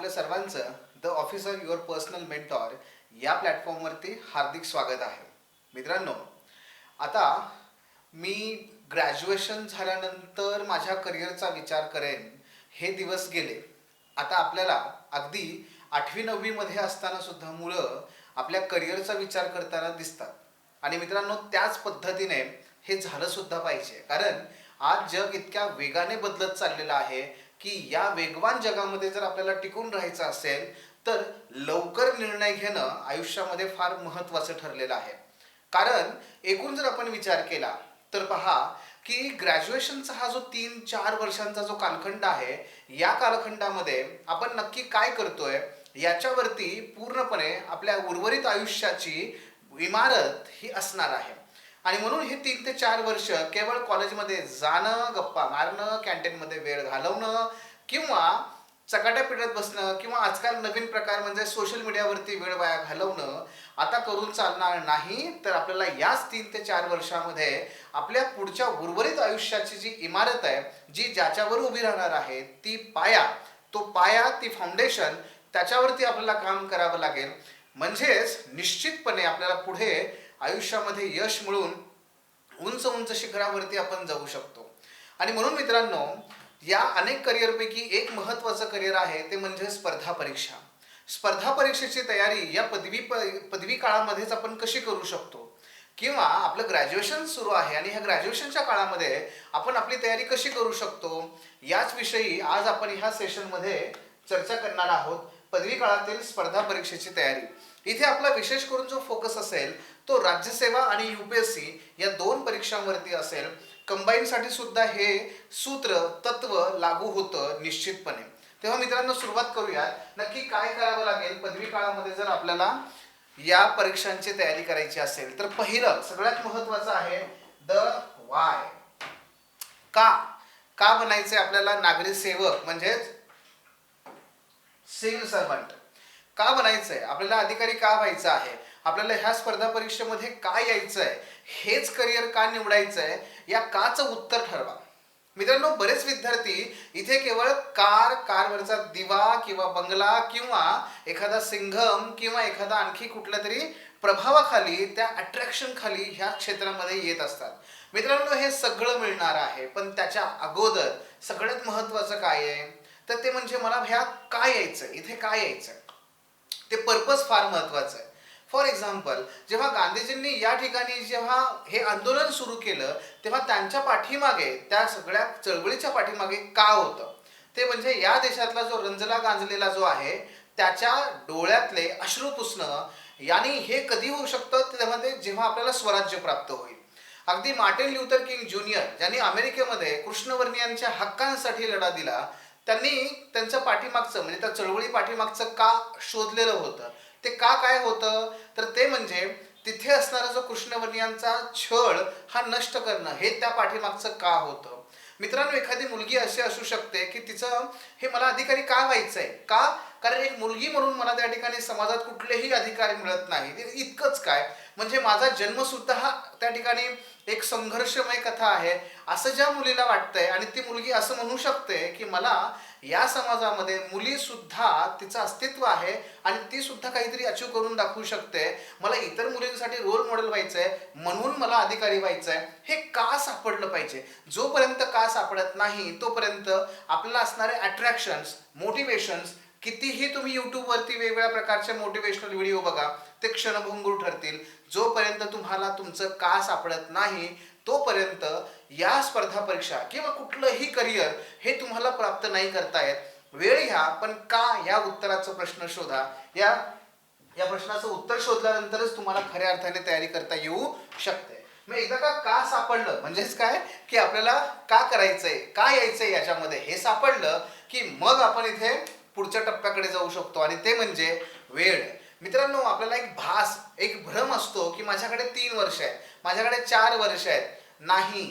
आपल्या सर्वांचं the office of your personal mentor या प्लॅटफॉर्मवरती हार्दिक स्वागत आहे. मित्रांनो, आता मी ग्रॅज्युएशन झाल्यानंतर माझ्या करिअरचा विचार करेन हे दिवस गेले. आता आपल्याला अगदी 8वी-9वीमध्ये असताना सुद्धा मुलं आपल्या करिअरचा विचार करताना दिसतात. आणि मित्रांनो, त्याच पद्धतीने हे झालं सुद्धा पाहिजे, कारण आज जग इतक्या वेगाने बदलत चाललेलं आहे की या वेगवान जगामध्ये जर आपल्याला टिकून राहायचं असेल तर लवकर निर्णय घेणं आयुष्यामध्ये फार महत्त्वाचं ठरलेलं आहे. कारण एकूण जर आपण विचार केला तर पहा की ग्रॅज्युएशनचा हा जो 3-4 वर्षांचा जो कालखंड आहे, या कालखंडामध्ये आपण नक्की काय करतोय याच्यावरती पूर्णपणे आपल्या उर्वरित आयुष्याची इमारत ही असणार आहे. आणि म्हणून हे 3 ते 4 वर्ष केवळ कॉलेजमध्ये जाणं, गप्पा मारणं, कॅन्टीनमध्ये वेळ घालवणं किंवा चकाट्या पिटत बसणं किंवा आजकाल नवीन प्रकार म्हणजे सोशल मीडियावरती वेळ वाया घालवणं आता करून चालणार नाही. तर आपल्याला याच 3 ते 4 वर्षामध्ये आपल्या पुढच्या उर्वरित आयुष्याची जी इमारत आहे, जी ज्याच्यावर उभी राहणार आहे, तो पाया, ती फाउंडेशन, त्याच्यावरती आपल्याला काम करावं लागेल. म्हणजेच निश्चितपणे आपल्याला पुढे आयुष्यामध्ये यश मिळून उंच उंच शिखरावरती आपण जाऊ शकतो. आणि म्हणून मित्रांनो, या अनेक करिअरपैकी एक महत्त्वाचं करिअर आहे ते म्हणजे स्पर्धा परीक्षा. स्पर्धा परीक्षेची तयारी या पदवी काळामध्येच आपण कशी करू शकतो, किंवा आपलं ग्रॅज्युएशन सुरू आहे आणि ह्या ग्रॅज्युएशनच्या काळामध्ये आपण आपली तयारी कशी करू शकतो, याच विषयी आज आपण ह्या सेशनमध्ये चर्चा करणार आहोत. पदवी काळातील स्पर्धा परीक्षेची तयारी. इथे आपला विशेष करून जो फोकस असेल तो राज्यसेवा आणि UPSC या 2 परीक्षांवरती असेल. कंबाईनसाठी सुद्धा हे सूत्र तत्व लागू होतं निश्चितपणे. तेव्हा मित्रांनो, सुरुवात करूया. नक्की काय करावं लागेल पदवी काळामध्ये जर आपल्याला या परीक्षांची तयारी करायची असेल तर पहिलं सगळ्यात महत्त्वाचं आहे द वाय. का बनायचंय आपल्याला नागरी सेवक म्हणजेच सिव्हिल सर्वंट? का बनायचंय आपल्याला? अधिकारी का व्हायचं आहे आपल्याला? ह्या स्पर्धा परीक्षेमध्ये काय यायचंय? हेच करिअर का निवडायचंय? या काचं उत्तर ठरवा. मित्रांनो, बरेच विद्यार्थी इथे केवळ कारवरचा दिवा किंवा बंगला किंवा एखादा सिंघम किंवा एखादा आणखी कुठल्या तरी प्रभावाखाली, त्या अट्रॅक्शन खाली ह्या क्षेत्रामध्ये येत असतात. मित्रांनो, हे सगळं मिळणार आहे, पण त्याच्या अगोदर सगळ्यात महत्त्वाचं काय आहे तर ते म्हणजे मला ह्या काय यायचं, इथे काय यायचं, ते पर्पज फार महत्त्वाचं आहे. फॉर एक्झाम्पल, जेव्हा गांधीजींनी या ठिकाणी जेव्हा हे आंदोलन सुरू केलं तेव्हा त्यांच्या पाठीमागे, त्या सगळ्या चळवळीच्या पाठीमागे का होतं ते म्हणजे या देशातला जो रंजला गांजलेला जो आहे त्याच्या डोळ्यातले अश्रू पुसणं. यानी हे कधी होऊ शकतं तेव्हा ते जेव्हा आपल्याला स्वराज्य प्राप्त होईल. अगदी मार्टिन ल्युथर किंग ज्युनियर, ज्यांनी अमेरिकेमध्ये कृष्णवर्णियांच्या हक्कांसाठी लढा दिला, त्यांनी त्यांच्या पाठीमागचं म्हणजे त्या चळवळी पाठीमागचं का शोधलेलं होतं. ते काय होतं तर ते म्हणजे तिथे असणारा जो कृष्णवर्णियांचा छळ हा नष्ट करणं, हे त्या पाठीमागचं का होतं. मित्रांनो, एखादी मुलगी अशी असू शकते की तिचं हे मला अधिकारी का व्हायचंय, कारण एक मुलगी म्हणून मला त्या ठिकाणी समाजात कुठलेही अधिकार मिळत नाही. इतकंच काय, म्हणजे माझा जन्म सुद्धा हा त्या ठिकाणी एक संघर्षमय कथा आहे असं ज्या मुलीला वाटतंय, आणि ती मुलगी असं म्हणू शकते की मला या समाजामध्ये मुली सुद्धा तिचं अस्तित्व आहे आणि ती सुद्धा काहीतरी अचीव करून दाखवू शकते, मला इतर मुलींसाठी रोल मॉडेल व्हायचंय म्हणून मला अधिकारी व्हायचंय. हे का सापडलं पाहिजे. जोपर्यंत का सापडत नाही तोपर्यंत आपल्याला असणारे अट्रॅक्शन्स, मोटिवेशन्स, कितीही तुम्ही यूट्यूबवरती वेगवेगळ्या प्रकारचे मोटिवेशनल व्हिडिओ बघा, ते क्षणभंगूर ठरतील. जोपर्यंत तुम्हाला तुमचं का सापडत नाही तोपर्यंत या स्पर्धा परीक्षा किंवा कुठलंही करिअर हे तुम्हाला प्राप्त नाही करता येत. वेळ घ्या, पण का या उत्तराचा प्रश्न शोधा. या प्रश्नाचं उत्तर शोधल्यानंतरच तुम्हाला खऱ्या अर्थाने तयारी करता येऊ शकते. मग एकदा का सापडलं म्हणजेच काय की आपल्याला का करायचंय, का यायचंय याच्यामध्ये हे सापडलं की मग आपण इथे पुढच्या टप्प्याकडे जाऊ शकतो, आणि ते म्हणजे वेळ. मित्रांनो, आपल्याला एक भ्रम असतो की माझ्याकडे 3 वर्ष आहेत, माझ्याकडे 4 वर्ष आहेत. नाही,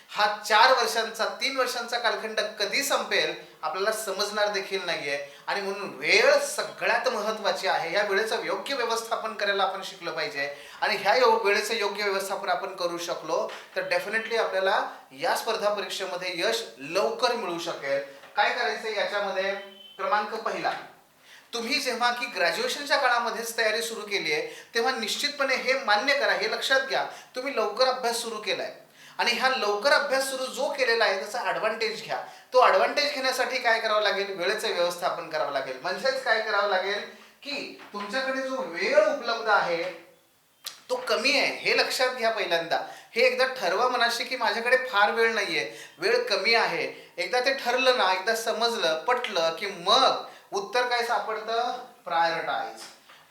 हा 3 वर्षांचा कालखंड कधी संपेल आपल्याला समजणार देखील नाहीये. आणि म्हणून वेळ सगळ्यात महत्त्वाची आहे. या वेळेचं योग्य व्यवस्थापन करायला आपण शिकलं पाहिजे, आणि ह्या वेळेचं योग्य व्यवस्थापन आपण करू शकलो तर डेफिनेटली आपल्याला या स्पर्धा परीक्षेमध्ये यश लवकर मिळू शकेल. काय करायचं याच्यामध्ये? क्रमांक पहिला, तुम्ही जेव्हा की ग्रॅज्युएशनच्या काळामध्येच तयारी सुरू केली आहे, तेव्हा निश्चितपणे हे मान्य करा, हे लक्षात घ्या, तुम्ही लवकर अभ्यास सुरू केलाय आणि ह्या लवकर अभ्यास सुरू जो केलेला आहे त्याचा ॲडव्हान्टेज घ्या. तो ॲडव्हान्टेज घेण्यासाठी काय करावं लागेल? वेळेचं व्यवस्थापन करावं लागेल. म्हणजेच काय करावं लागेल की तुमच्याकडे जो वेळ उपलब्ध आहे तो कमी आहे हे लक्षात घ्या. पहिल्यांदा हे एकदा ठरवा मनाशी की माझ्याकडे फार वेळ नाहीये, वेळ कमी आहे. एकदा ते ठरलं ना, एकदा समजलं, पटलं की मग उत्तर काय सापडतं? प्रायोरिटाईज.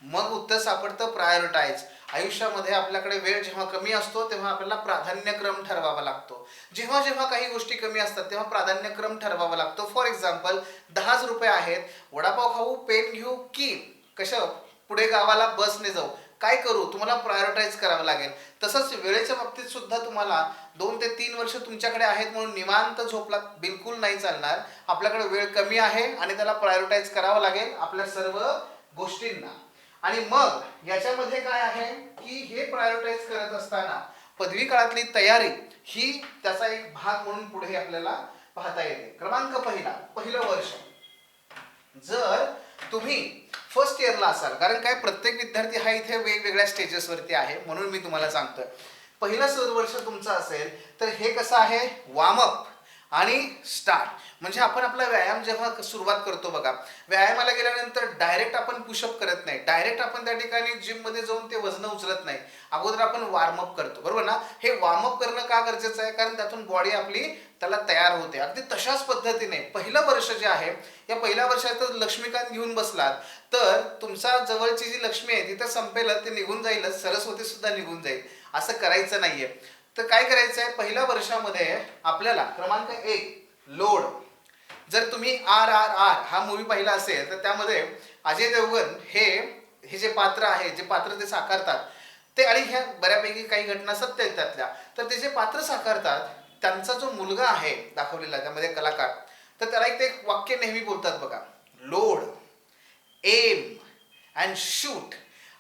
मग उत्तर सापडतं प्रायोरिटाईज. आयुष्यामध्ये आपल्याकडे वेळ जेव्हा कमी असतो तेव्हा आपल्याला प्राधान्यक्रम ठरवावा लागतो. जेव्हा जेव्हा काही गोष्टी कमी असतात तेव्हा प्राधान्यक्रम ठरवावा लागतो. फॉर एक्झाम्पल 10च रुपये आहेत, वडापाव खाऊ, पेन घेऊ की कशा पुढे गावाला बसने जाऊ, काय करू? तुम्हाला प्रायोरिटाईज करावं लागेल. तसंच वेळेच्या बाबतीत सुद्धा तुम्हाला 2 ते 3 वर्ष तुमच्याकडे आहेत म्हणून निवांत झोपला बिलकुल नाही चालणार. आपल्याकडे वेळ कमी आहे आणि त्याला प्रायोरिटाईज करावं लागेल आपल्या सर्व गोष्टींना. आणि मग याच्यामध्ये काय आहे की हे प्रायोरिटाईज करत असताना पदवी काळातली तयारी ही त्याचा एक भाग म्हणून पुढे आपल्याला पाहता येते. क्रमांक पहिलं वर्ष. जर तुम्ही फर्स्ट इयरला असाल, कारण काय प्रत्येक विद्यार्थी हा इथे वेगवेगळ्या स्टेजेसवरती आहे म्हणून मी तुम्हाला सांगतोय. पहिलं वर्ष तुमचं असेल तर हे कसं आहे? वॉर्मअप आणि स्टार्ट. म्हणजे आपण आपला व्यायाम जेव्हा सुरुवात करतो बघा, व्यायामाला गेल्यानंतर डायरेक्ट आपण पुशअप करत नाही, डायरेक्ट आपण त्या ठिकाणी जिममध्ये जाऊन ते वजन उचलत नाही. अगोदर आपण वॉर्मअप करतो, बरोबर ना? हे वॉर्मअप करणं का गरजेचं आहे? कारण त्यातून बॉडी आपली त्याला तयार होते. अगदी तशाच पद्धतीने पहिलं वर्ष जे आहे, या पहिल्या वर्षात लक्ष्मीकांत घेऊन बसलात तर तुमचा जवळची जी लक्ष्मी आहे तिथं संपेल, ते निघून जाईलच, सरस्वती सुद्धा निघून जाईल. असं करायचं नाहीये. तर काय करायचं आहे? पहिल्या वर्षामध्ये आपल्याला क्रमांक 1 लोड. जर तुम्ही आर आर आर हा मूवी पाहिला असेल तर त्यामध्ये अजय देवगण हे जे पात्र आहे, जे पात्र ते साकारतात ते, आणि ह्या बऱ्यापैकी काही घटना सत्य आहेत त्यातल्या, तर ते जे पात्र साकारतात त्यांचा जो मुलगा आहे दाखवलेला त्यामध्ये कलाकार, तर त्याला एक वाक्य नेहमी बोलतात बघा, लोड, एम अँड शूट.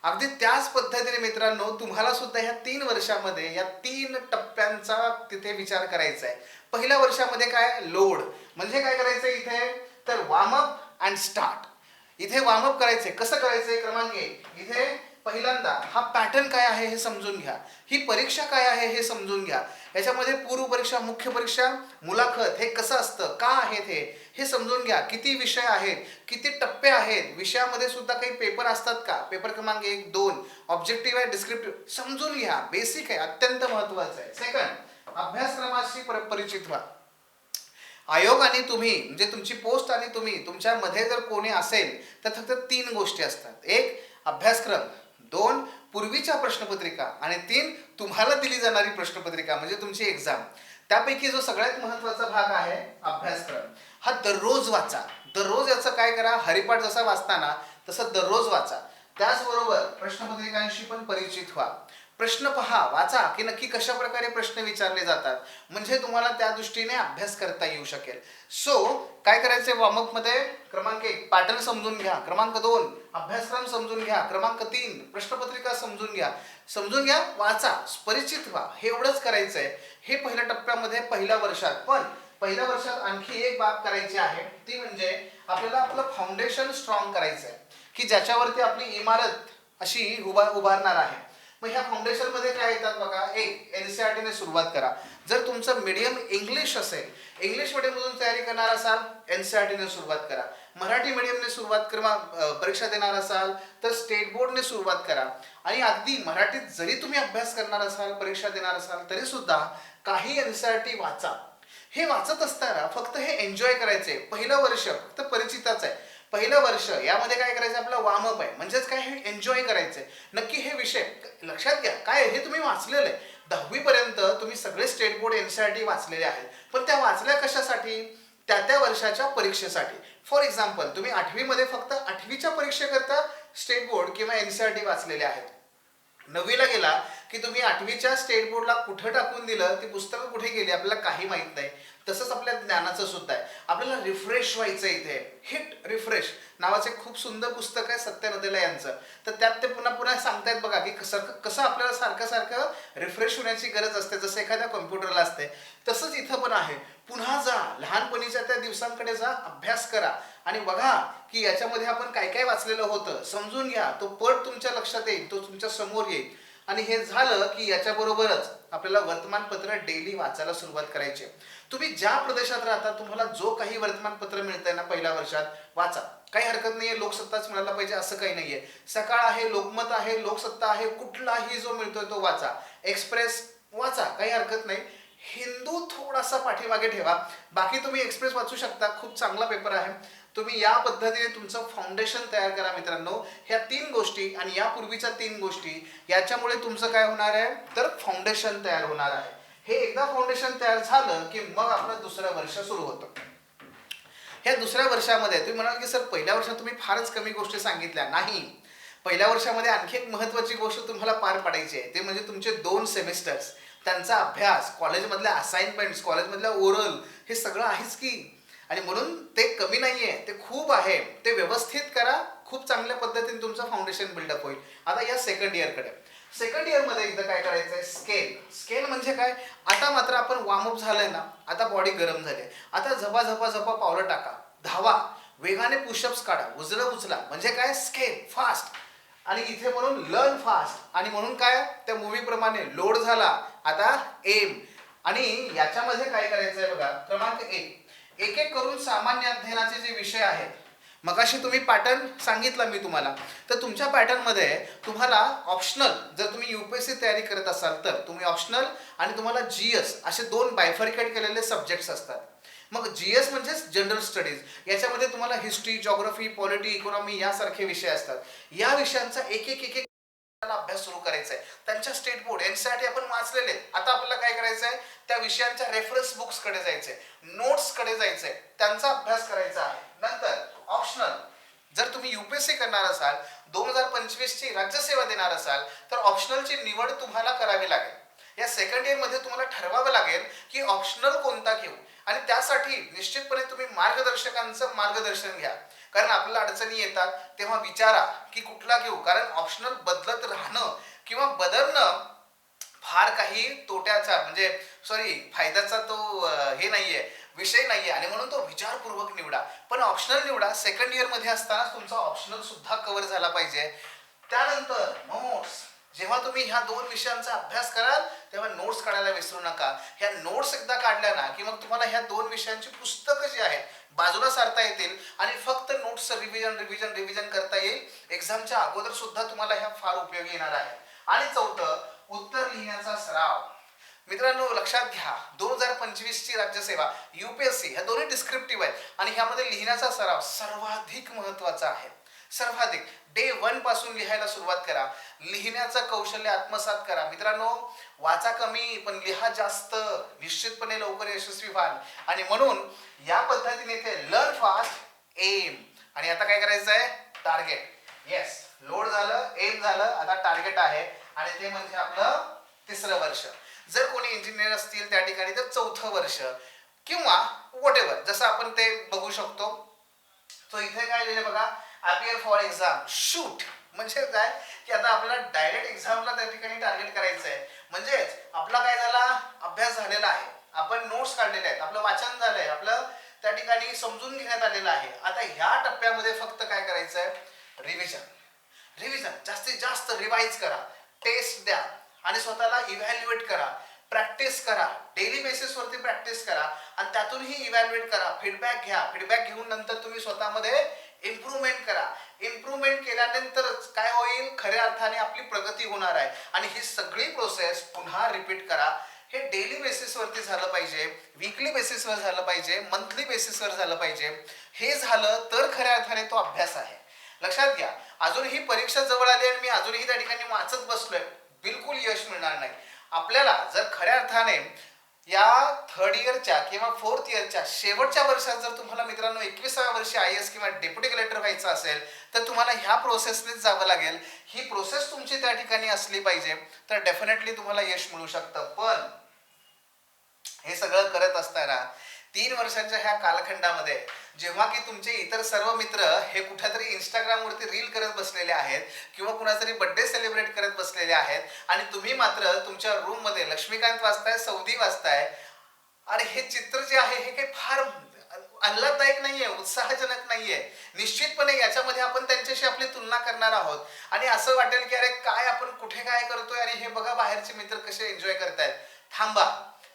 अगदी त्याच पद्धतीने मित्रांनो तुम्हाला सुद्धा ह्या 3 वर्षामध्ये या 3 टप्प्यांचा तिथे विचार करायचा आहे. पहिल्या वर्षामध्ये काय? लोड. म्हणजे काय करायचं इथे? तर वॉर्मअप अँड स्टार्ट. इथे वॉर्मअप करायचंय. कसं करायचंय? क्रमांक 1 इथे पहिल्यांदा हा पॅटर्न काय आहे हे समजून घ्या, ही परीक्षा काय आहे हे समजून घ्या, याच्यामध्ये पूर्व परीक्षा, मुख्य परीक्षा, मुलाखत हे कसं असतं, का आहेत हे समजून घ्या. किती विषय आहेत, किती टप्पे आहेत, विषयामध्ये सुद्धा काही पेपर असतात का, पेपर क्रमांक 1, 2, ऑब्जेक्टिव्ह आहे, डिस्क्रिप्टिव्ह, समजून घ्या. बेसिक आहे, अत्यंत महत्वाचं आहे. सेकंड, अभ्यासक्रमाशी परिचित व्हा. आयोग आणि तुम्ही, म्हणजे तुमची पोस्ट आणि तुम्ही, तुमच्यामध्ये जर कोणी असेल तर फक्त 3 गोष्टी असतात. 1 अभ्यासक्रम, 2 पूर्वीच्या प्रश्नपत्रिका आणि 3 तुम्हाला दिली जाणारी प्रश्नपत्रिका म्हणजे तुमची एक्झाम. त्यापैकी जो सगळ्यात महत्वाचा भाग आहे अभ्यासक्रम, हा दररोज वाचा. दररोज याचं काय करा? हरिपाठ जसा वाचताना तसं दररोज वाचा. त्याचबरोबर प्रश्नपत्रिकांशी पण परिचित व्हा. प्रश्न पहा, वाचा की नक्की कशा प्रकारे प्रश्न विचारले जातात, म्हणजे तुम्हाला त्या दृष्टीने अभ्यास करता येऊ शकेल. सो काय करायचंय वॉर्मअप मध्ये? क्रमांक 1 पॅटर्न समजून घ्या, क्रमांक 2 अभ्यासक्रम समजून घ्या, क्रमांक 3 प्रश्नपत्रिका समजून घ्या, वाचा, परिचित व्हा. हे एवढंच करायचंय. हे पहिल्या टप्प्यामध्ये पहिल्या वर्षात. पण पहिल्या वर्षात आणखी एक बाब करायची आहे, ती म्हणजे आपल्याला आपलं फाउंडेशन स्ट्रॉंग करायचं आहे की ज्याच्यावरती आपली इमारत अशी उभारणार आहे. मग ह्या फाउंडेशन मध्ये काय येतात बघा? 1 एनसीईआरटी ने सुरुवात करा. जर तुमचं मीडियम इंग्लिश असेल, इंग्लिश मीडियम मधून तयारी करणार असाल, एनसीईआरटी ने सुरुवात करा. मराठी मीडियमने सुरुवात परीक्षा देणार असाल तर स्टेट बोर्डने सुरुवात करा. आणि अगदी मराठीत जरी तुम्ही अभ्यास करणार असाल, परीक्षा देणार असाल तरी सुद्धा काही एनसीईआरटी वाचा. हे वाचत असताना फक्त हे एन्जॉय करायचंय. पहिलं वर्ष फक्त परिचितच आहे. पहिलं वर्ष यामध्ये काय करायचं? आपलं वॉर्मअप आहे, म्हणजेच काय? हे एन्जॉय करायचंय. नक्की हे विषय लक्षात घ्या. काय हे तुम्ही वाचलेलं आहे. 10वी पर्यंत तुम्ही सगळे स्टेट बोर्ड एनसीईआरटी वाचलेले आहेत, पण त्या वाचल्या कशासाठी? त्या वर्षाच्या परीक्षेसाठी. फॉर एक्झाम्पल तुम्ही 8वी मध्ये फक्त 8वीच्या परीक्षेकरता स्टेट बोर्ड किंवा एनसीईआरटी वाचलेले आहेत. 9वीला गेला की तुम्ही 8वीच्या स्टेट बोर्डला कुठं टाकून दिलं, ती पुस्तकं कुठे गेली आपल्याला काही माहित नाही. तसंच आपल्या ज्ञानाचं सुद्धा आहे. आपल्याला रिफ्रेश व्हायचं इथे. हिट रिफ्रेश नावाचे खूप सुंदर पुस्तक आहे सत्य नदेला यांचं. तर त्यात ते पुन्हा पुन्हा सांगतायत बघा की कसं आपल्याला सारखं सारखं रिफ्रेश होण्याची गरज असते, जसं एखाद्या कॉम्प्युटरला असते. तसंच इथं पण आहे. पुन्हा जा, लहानपणीच्या त्या दिवसांकडे जा, अभ्यास करा. आणि बघा की याच्यामध्ये आपण काय काय वाचलेलं होतं, समजून घ्या. तो पट तुमच्या लक्षात येईल, तो तुमच्या समोर येईल. आणि हे झालं की याच्याबरोबरच आपल्याला वर्तमानपत्र डेली वाचायला सुरुवात करायची आहे. तुम्ही ज्या प्रदेशात राहता, तुम्हाला जो काही वर्तमानपत्र मिळतंय ना पहिल्या वर्षात, वाचा. काही हरकत नाहीये लोकसत्ताच मिळायला पाहिजे असं काही नाहीये. सकाळ आहे, लोकमत आहे, लोकसत्ता आहे, कुठलाही जो मिळतोय तो वाचा. एक्सप्रेस वाचा, काही हरकत नाही. हिंदू थोडासा पाठीमागे ठेवा. बाकी तुम्ही एक्सप्रेस वाचू शकता, खूप चांगला पेपर आहे. तुम्ही या पद्धतीने तुमचं फाउंडेशन तयार करा मित्रांनो. ह्या 3 गोष्टी आणि यापूर्वीच्या 3 गोष्टी याच्यामुळे तुमचं काय होणार आहे, तर फाउंडेशन तयार होणार आहे. हे एकदा फाउंडेशन तयार झालं की मग आपलं दुसरं वर्ष सुरू होतं. ह्या दुसऱ्या वर्षामध्ये तुम्ही म्हणाल की सर पहिल्या वर्षात तुम्ही फारच कमी गोष्टी सांगितल्या. नाही, पहिल्या वर्षामध्ये आणखी एक महत्त्वाची गोष्ट तुम्हाला पार पाडायची आहे, ते म्हणजे तुमचे 2 सेमिस्टर्स, त्यांचा अभ्यास, कॉलेजमधल्या असाइनमेंट्स, कॉलेजमधल्या ओरल, हे सगळं आहेच की. आणि म्हणून ते कमी नाहीये, ते खूप आहे. ते व्यवस्थित करा, खूप चांगल्या पद्धतीने तुमचं फाउंडेशन बिल्डअप होईल. आता या सेकंड इयरकडे. सेकंड इयरमध्ये एकदा काय करायचंय, स्केल. स्केल म्हणजे काय, आता मात्र आपण वॉर्मअप झालंय ना, आता बॉडी गरम झाली. आता झपा झपा झपा पावलं टाका, धावा, वेगाने पुशअप्स काढा, उचला. म्हणजे काय, स्केल फास्ट. आणि इथे म्हणून लर्न फास्ट. आणि म्हणून काय, त्या मूवी प्रमाणे लोड झाला, आता एम. आणि याच्यामध्ये काय करायचंय बघा, क्रमांक 1, एक एक करून सामान्य अध्ययनाचे जे विषय आहेत, मगाशी तुम्ही पॅटर्न सांगितला मी तुम्हाला, तर तुमच्या पॅटर्नमध्ये तुम्हाला ऑप्शनल, जर तुम्ही यूपीएससी तयारी करत असाल तर तुम्ही ऑप्शनल आणि तुम्हाला जीएस असे 2 बायफर्केट केलेले सब्जेक्ट्स असतात. मग जीएस म्हणजे जनरल स्टडीज, याच्यामध्ये तुम्हाला हिस्ट्री, जॉग्राफी, पॉलिटी, इकॉनॉमी यासारखे विषय असतात. या विषयांचा एक एक अभ्यास सुरू करायचा आहे. त्यांच्या स्टेट बोर्ड एनसीईआरटी आपण वाचलेले. आता आपल्याला काय करायचं आहे, त्या विषयांच्या रेफरन्स बुक्स कडे जायचंय, नोट्स कडे जायचंय, त्यांचा अभ्यास करायचा आहे. नंतर ऑप्शनल, जर तुम्ही यूपीएससी करणार असाल, 2025 ची राज्यसेवा देणार असाल, तर ऑप्शनलची निवड तुम्हाला करावी लागेल. या सेकंड इयर मध्ये तुम्हाला ठरवावं लागेल की ऑप्शनल कोणता घेऊ. आणि त्यासाठी निश्चितपणे तुम्ही मार्गदर्शकांचं मार्गदर्शन घ्या. कारण आपल्याला अडचणी येतात तेव्हा विचारा की कुठला घेऊ. कारण ऑप्शनल बदलत राहणं किंवा बदलणं फार काही तोट्याचा, म्हणजे फायद्याचा तो हे नाहीये, विषय नाहीये. आणि म्हणून तो विचारपूर्वक निवडा. पण ऑप्शनल निवडा. सेकंड इयर मध्ये असताना तुमचा ऑप्शनल सुद्धा कव्हर झाला पाहिजे. त्यानंतर नोट्स. जेव्हा तुम्ही ह्या 2 विषयांचा अभ्यास कराल तेव्हा नोट्स काढायला विसरू नका. ह्या नोट्स एकदा काढल्या ना की मग तुम्हाला ह्या 2 विषयांची पुस्तकं जी आहेत बाजूला सारता येतील आणि फक्त नोट्सचं रिव्हिजन करता येईल. एक्झामच्या अगोदर सुद्धा तुम्हाला ह्या फार उपयोगी येणार आहे. आणि चौथं, उत्तर लिहिण्याचा सराव. मित्रांनो लक्षात घ्या, 2025 ची राज्यसेवा, यूपीएससी, ह्या दोन्ही डिस्क्रिप्टिव्ह आहेत आणि ह्यामध्ये लिहिण्याचा सराव सर्वाधिक महत्वाचा आहे. सर्वाधिक. डे 1 पासून लिहायला सुरुवात करा. लिहिण्याचं कौशल्य आत्मसात करा. मित्रांनो वाचा कमी पण लिहा जास्त, निश्चितपणे लवकर यशस्वी व्हाल. आणि म्हणून या पद्धतीने ते लर्न फास्ट, एम. आणि आता काय करायचं आहे, टार्गेट. येस, लोड झालं, एम झालं, आता टार्गेट आहे आणि ते म्हणजे आपलं तिसरं वर्ष. जर कोणी इंजिनियर असतील त्या ठिकाणी तर चौथं वर्ष किंवा व्हॉट एव्हर, जसं आपण ते बघू शकतो. तो इथे काय लिहिलं बघा, अपियर फॉर एक्झाम, शूट. म्हणजे काय की आता आपल्याला डायरेक्ट एक्झामला त्या ठिकाणी टार्गेट करायचं आहे. म्हणजेच आपला काय झाला, अभ्यास झालेला आहे, आपण नोट्स काढलेले आहेत, आपलं वाचन झालंय, आपलं त्या ठिकाणी समजून घेण्यात आलेलं आहे. आता ह्या टप्प्यामध्ये फक्त काय करायचं आहे, रिव्हिजन. जास्तीत जास्त रिवाइज करा, टेस्ट द्या आणि स्वतःला इव्हॅल्युएट करा, प्रॅक्टिस करा. डेली बेसिसवरती प्रॅक्टिस करा आणि त्यातूनही इव्हॅल्युएट करा, फीडबॅक घ्या. फीडबॅक घेऊन नंतर तुम्ही स्वतःमध्ये इम्प्रूव्हमेंट करा. इम्प्रूव्हमेंट केल्यानंतरच काय होईल, खऱ्या अर्थाने आपली प्रगती होणार आहे. आणि ही सगळी प्रोसेस पुन्हा रिपीट करा. हे डेली बेसिसवरती झालं पाहिजे, वीकली बेसिसवर झालं पाहिजे, मंथली बेसिसवर झालं पाहिजे. हे झालं तर खऱ्या अर्थाने तो अभ्यास आहे. लक्षात घ्या, अजूनही परीक्षा जवळ आली आणि मी अजूनही त्या ठिकाणी वाचत बसलोय, बिलकुल यश मिळणार नाही. आपल्याला जर खऱ्या अर्थाने या थर्ड इयरच्या किंवा फोर्थ इयरच्या शेवटच्या वर्षात जर तुम्हाला मित्रांनो 21व्या वर्षी IAS किंवा डेप्युटी कलेक्टर व्हायचं असेल तर तुम्हाला ह्या प्रोसेसनेच जावं लागेल. ही प्रोसेस तुमची त्या ठिकाणी असली पाहिजे तर डेफिनेटली तुम्हाला यश मिळू शकतं. पण हे सगळं करत असताना 3 वर्षांच्या ह्या कालखंडामध्ये जेव्हा की तुमचे इतर सर्व मित्र हे कुठेतरी इंस्टाग्रामवरती रील करत बसलेले आहेत किंवा कुणातरी बर्थडे सेलिब्रेट करत बसलेले आहेत आणि तुम्ही मात्र तुमच्या रूममध्ये लक्ष्मीकांत वाचताय, सौदी वाचताय. आणि हे चित्र जे आहे हे काही फार आल्हाददायक नाहीये, उत्साहजनक नाहीये. निश्चितपणे याच्यामध्ये आपण त्यांच्याशी आपली तुलना करणार आहोत आणि असं वाटेल की अरे काय आपण कुठे काय करतोय आणि हे बघा बाहेरचे मित्र कसे एन्जॉय करतायत. थांबा,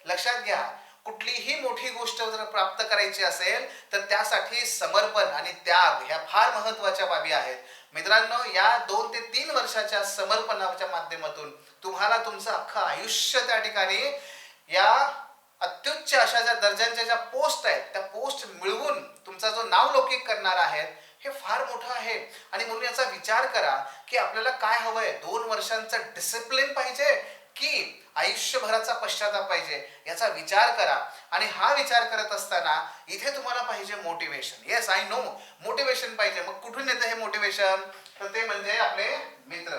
लक्षात घ्या, कुठलीही मोठी गोष्ट जर प्राप्त करायची असेल तर त्यासाठी समर्पण आणि त्याग ह्या फार महत्वाच्या बाबी आहेत. मित्रांनो, या 2 ते 3 वर्षाच्या समर्पणाच्या माध्यमातून तुम्हाला तुमचं अख्खं आयुष्य त्या ठिकाणी या अत्युच्च अशा ज्या दर्जांच्या ज्या पोस्ट आहेत त्या पोस्ट मिळवून तुमचा जो नावलौकिक करणार आहे हे फार मोठं आहे. आणि म्हणून याचा विचार करा की आपल्याला काय हवंय, 2 वर्षांचं डिसिप्लिन पाहिजे की आयुष्यभराचा पश्चाताप पाहिजे, याचा विचार करा. आणि हा विचार करत असताना इथे तुम्हाला पाहिजे motivation. Yes, I know, motivation पाहिजे. मग कुठून येतं हे मोटिवेशन? तर ते म्हणजे आपले मित्र.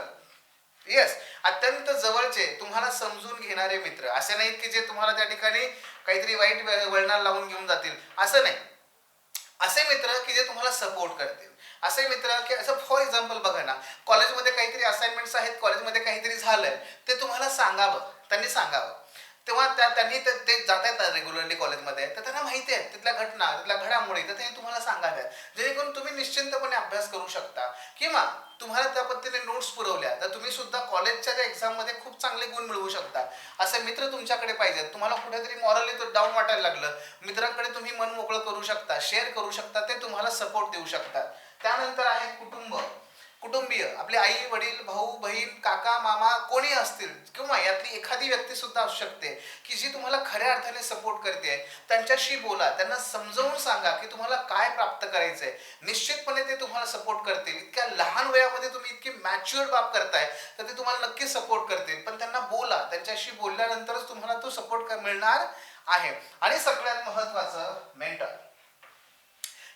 येस, अत्यंत जवळचे तुम्हाला समजून घेणारे मित्र. असे नाहीत की जे तुम्हाला त्या ठिकाणी काहीतरी वाईट वळणाला लावून घेऊन जातील, असं नाही. असे मित्र की जे तुम्हाला सपोर्ट करतील. असे मित्र की असं फॉर एक्झाम्पल बघा ना, कॉलेजमध्ये काहीतरी असाइनमेंट्स आहेत, कॉलेजमध्ये काहीतरी झालंय, ते तुम्हाला सांगावं, त्यांनी सांगावं. तेव्हा त्यांनी ते जात आहेत रेग्युलरली कॉलेजमध्ये, तर त्यांना माहिती आहे तिथल्या घटना, तिथल्या घडामोडी, तर त्यांनी तुम्हाला सांगाव्या, जेणेकरून तुम्ही निश्चिंतपणे अभ्यास करू शकता. किंवा तुम्हाला त्या पद्धतीने नोट्स पुरवल्या तर तुम्ही सुद्धा कॉलेजच्या त्या एक्झाममध्ये खूप चांगले गुण मिळवू शकता. असे मित्र तुमच्याकडे पाहिजेत. तुम्हाला कुठेतरी मॉरली तो डाऊन वाटायला लागलं, मित्रांकडे तुम्ही मन मोकळं करू शकता, शेअर करू शकता, ते तुम्हाला सपोर्ट देऊ शकतात. त्यानंतर आहे कुटुंब, कुटुंबीय. आपले आई वडील, भाऊ बहीण, काका मामा कोणी असतील, किंवा यातली एखादी व्यक्ती सुद्धा असू शकते की जी तुम्हाला खऱ्या अर्थाने सपोर्ट करते. त्यांच्याशी बोला, त्यांना समजावून सांगा की तुम्हाला काय प्राप्त करायचंय. निश्चितपणे ते तुम्हाला सपोर्ट करतील. इतक्या लहान वयामध्ये तुम्ही इतकी मॅच्युअर बाब करताय तर ते तुम्हाला नक्की सपोर्ट करतील. पण त्यांना बोला, त्यांच्याशी बोलल्यानंतरच तुम्हाला तो सपोर्ट मिळणार आहे. आणि सगळ्यात महत्वाचं, मेंटर.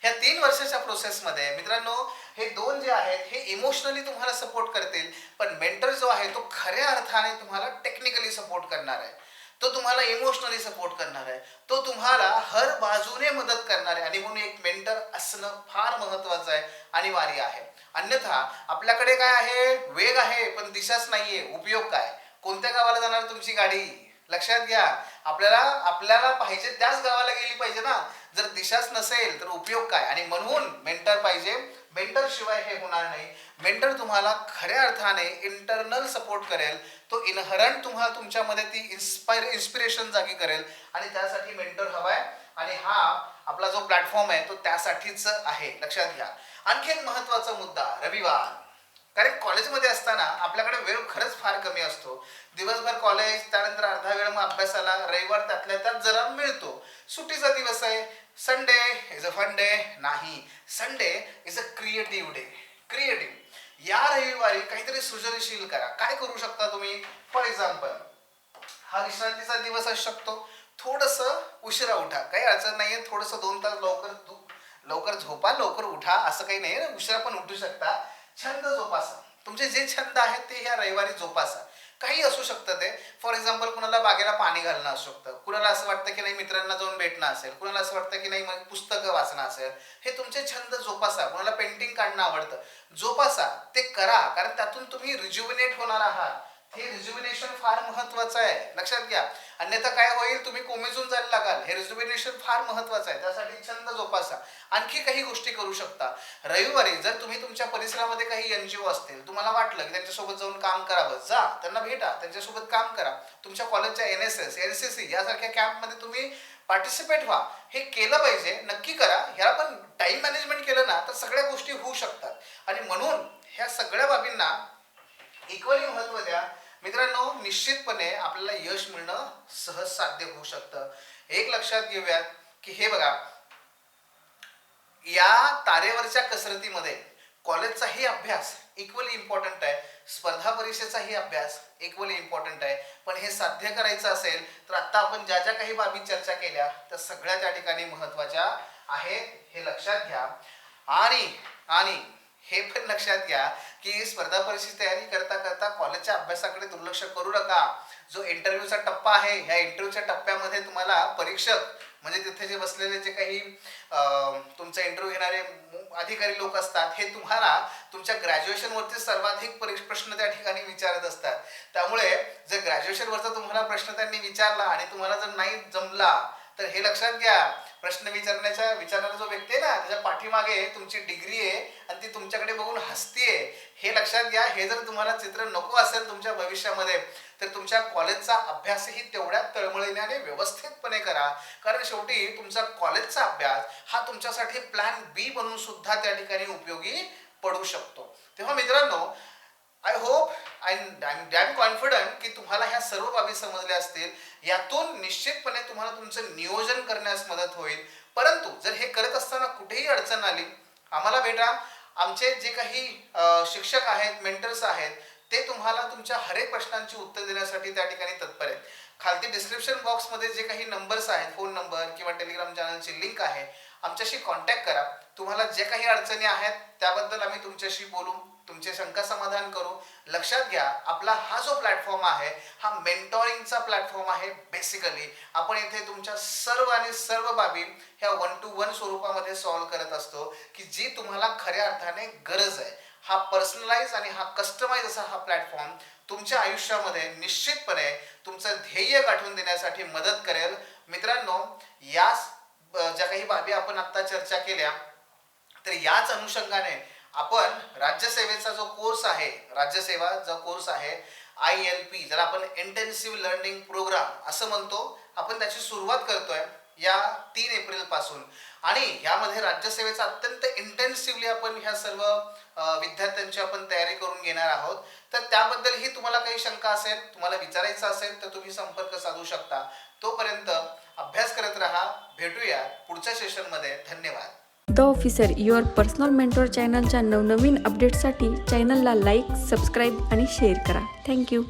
ह्या 3 वर्षाच्या प्रोसेसमध्ये मित्रांनो, हे 2 जे आहेत हे इमोशनली तुम्हाला सपोर्ट करतील, पण मेंटर जो आहे तो खऱ्या अर्थाने तुम्हाला टेक्निकली सपोर्ट करणार आहे. तो तुम्हाला इमोशनली सपोर्ट करणार आहे, तो तुम्हाला हर बाजूने मदत करणार आहे. आणि म्हणून एक मेंटर असणं फार महत्वाचं आहे, अनिवार्य आहे. अन्यथा आपल्याकडे काय आहे, वेग आहे पण दिशाच नाहीये, उपयोग काय? कोणत्या गावाला जाणार तुमची गाडी? लक्षात घ्या, आपल्याला पाहिजे त्याच गावाला गेली पाहिजे ना. जर दिशाच नसेल तर उपयोग काय? आणि म्हणून मेंटर पाहिजे. मेंटर शिवाय हे होणार नाही. मेंटर तुम्हाला खऱ्या अर्थाने इंटरनल सपोर्ट करेल, तो इनहरंट तुम्हाला तुमच्यामध्ये ती इन्स्पिरेशन जागी करेल. आणि त्यासाठी मेंटर हवाय. आणि हा आपला जो प्लॅटफॉर्म आहे तो त्यासाठीच आहे, लक्षात घ्या. आणखी एक महत्वाचा मुद्दा, रविवार. कारण कॉलेजमध्ये असताना आपल्याकडे वेळ खरंच फार कमी असतो. दिवसभर कॉलेज, त्यानंतर अर्धा वेळ मग अभ्यासाला, रविवार त्यातल्या त्यात जरा मिळतो. सुट्टीचा दिवस आहे, Sunday is a fun day. नाही, Sunday is a creative day. Creative, या रविवारी काहीतरी सृजनशील करा. काय करू शकता तुम्ही? फॉर एक्झाम्पल, हा विश्रांतीचा दिवस असू शकतो, थोडंसं उशिरा उठा, काही अडचण नाहीये. थोडंसं 2 तास लवकर झोपा, लवकर उठा, असं काही नाही, उशिरा पण उठू शकता. छंद जोपासा, तुमचे जे छंद आहेत ते ह्या रविवारी जोपासा. काही असू शकतं ते. फॉर एक्झाम्पल, कुणाला बागेला पाणी घालणं असू शकतं, कुणाला असं वाटतं की नाही मित्रांना जाऊन भेटणं असेल, कुणाला असं वाटतं की नाही मग पुस्तकं वाचणं असेल. हे तुमचे छंद जोपासा. कुणाला पेंटिंग काढणं आवडतं, जोपासा, ते करा. कारण त्यातून तुम्ही रिज्युविनेट होणार आहात. हे रिज्युविनेशन फार महत्वाचं आहे, लक्षात घ्या. अन्यथा काय होईल, तुम्ही कोमेजून जायला लागाल. हे रिज्युविनेशन फार महत्वाचं आहे, त्यासाठी छंद जोपासा. आणखी काही गोष्टी करू शकता रविवारी. जर तुम्ही तुमच्या परिसरामध्ये काही एनजीओ असतील, तुम्हाला वाटलं की त्यांच्यासोबत जाऊन काम करावं, जा, त्यांना भेटा, त्यांच्यासोबत काम करा. तुमच्या कॉलेजच्या एनएसएस, एनसीसी यासारख्या कॅम्पमध्ये तुम्ही पार्टिसिपेट व्हा. हे केलं पाहिजे, नक्की करा. ह्याला पण टाइम मॅनेजमेंट केलं ना तर सगळ्या गोष्टी होऊ शकतात. आणि म्हणून ह्या सगळ्या बाबींना इक्वली महत्व द्या. मित्रांनो, निश्चितपणे आपल्याला यश मिळणं सहज साध्य होऊ शकतं. एक लक्षात घेऊयात की हे बघा, या तारेवरच्या कसरतीमध्ये कॉलेजचाही अभ्यास इक्वली इम्पॉर्टंट आहे, स्पर्धा परीक्षेचाही अभ्यास इक्वली इम्पॉर्टंट आहे. पण हे साध्य करायचं असेल तर आता आपण ज्या ज्या काही बाबी चर्चा केल्या त्या सगळ्या त्या ठिकाणी महत्वाच्या आहेत, हे लक्षात घ्या. आणि हे पण लक्षात घ्या की स्पर्धा परीक्षेची तयारी करता करता कॉलेजच्या अभ्यासाकडे दुर्लक्ष करू नका. जो इंटरव्ह्यूचा टप्पा आहे, ह्या इंटरव्ह्यूच्या टप्प्यामध्ये तुम्हाला परीक्षक म्हणजे तिथे जे बसलेले जे काही तुमचा इंटरव्ह्यू घेणारे अधिकारी लोक असतात, हे तुम्हाला तुमच्या ग्रॅज्युएशनवरती सर्वाधिक प्रश्न त्या ठिकाणी विचारत असतात. त्यामुळे जर ग्रॅज्युएशनवरचा तुम्हाला प्रश्न त्यांनी विचारला आणि तुम्हाला जर नाही जमला तर हे लक्षात घ्या, प्रश्न विचारणारा जो व्यक्ती आहे ना, त्याच्या पाठीमागे तुमची डिग्री आहे आणि ती तुमच्याकडे बघून हसतीये, हे लक्षात घ्या. हे जर तुम्हाला चित्र नको असेल तुमच्या भविष्यामध्ये, तर तुमच्या कॉलेजचा अभ्यासही तेवढ्या तळमळीने व्यवस्थितपणे करा. कारण शेवटी तुमचा कॉलेजचा अभ्यास हा तुमच्यासाठी प्लॅन बी बनून सुद्धा त्या ठिकाणी उपयोगी पडू शकतो. तेव्हा मित्रांनो, I hope I am dam confident की तुम्हाला ह्या सर्व बाबी समजल्या असतील. यातून निश्चितपणे तुम्हाला तुमचं नियोजन करण्यास मदत होईल. परंतु जर हे करत असताना कुठेही अडचण आली, आम्हाला भेटा. आमचे जे काही शिक्षक आहेत, मेंटर्स आहेत, ते तुम्हाला तुमच्या हरेक प्रश्नांची उत्तर देण्यासाठी त्या ठिकाणी तत्पर आहेत. खालती डिस्क्रिप्शन बॉक्समध्ये जे काही नंबर्स आहेत, फोन नंबर किंवा टेलिग्राम चॅनलची लिंक आहे, आमच्याशी कॉन्टॅक्ट करा. तुम्हाला जे काही अडचणी आहेत त्याबद्दल आम्ही तुमच्याशी बोलू, तुमचे शंका समाधान करू. लक्षात घ्या, आपला हा जो प्लॅटफॉर्म आहे हा मेंटॉरिंगचा प्लॅटफॉर्म आहे. बेसिकली आपण इथे तुमच्या सर्व बाबी ह्या 1 to 1 स्वरूपामध्ये सॉल्व्ह करत असतो, की जी तुम्हाला खऱ्या अर्थाने गरज आहे. हा पर्सनलाइज आणि हा कस्टमाइज असा हा प्लॅटफॉर्म तुमच्या आयुष्यामध्ये निश्चितपणे तुमचं ध्येय गाठून देण्यासाठी मदत करेल. मित्रांनो, या ज्या काही बाबी आपण आता चर्चा केल्या, तर याच अनुषंगाने आपण राज्यसेवेचा जो कोर्स आहे, राज्यसेवा जो कोर्स आहे ILP, ज्याला आपण इंटेन्सिव्ह लर्निंग प्रोग्राम असं म्हणतो, आपण त्याची सुरुवात करतोय या 3 एप्रिल पासून. आणि यामध्ये राज्यसेवेचा अत्यंत इंटेन्सिव्हली आपण ह्या सर्व विद्यार्थ्यांची आपण तयारी करून घेणार आहोत. तर त्याबद्दलही तुम्हाला काही शंका असेल, तुम्हाला विचारायचं असेल, तर तुम्ही संपर्क साधू शकता. तोपर्यंत अभ्यास करत राहा. भेटूया पुढच्या सेशनमध्ये. धन्यवाद. The officer, your personal mentor चॅनलच्या नवनवीन अपडेट्ससाठी चॅनलला लाईक, सबस्क्राईब आणि शेअर करा. थँक्यू.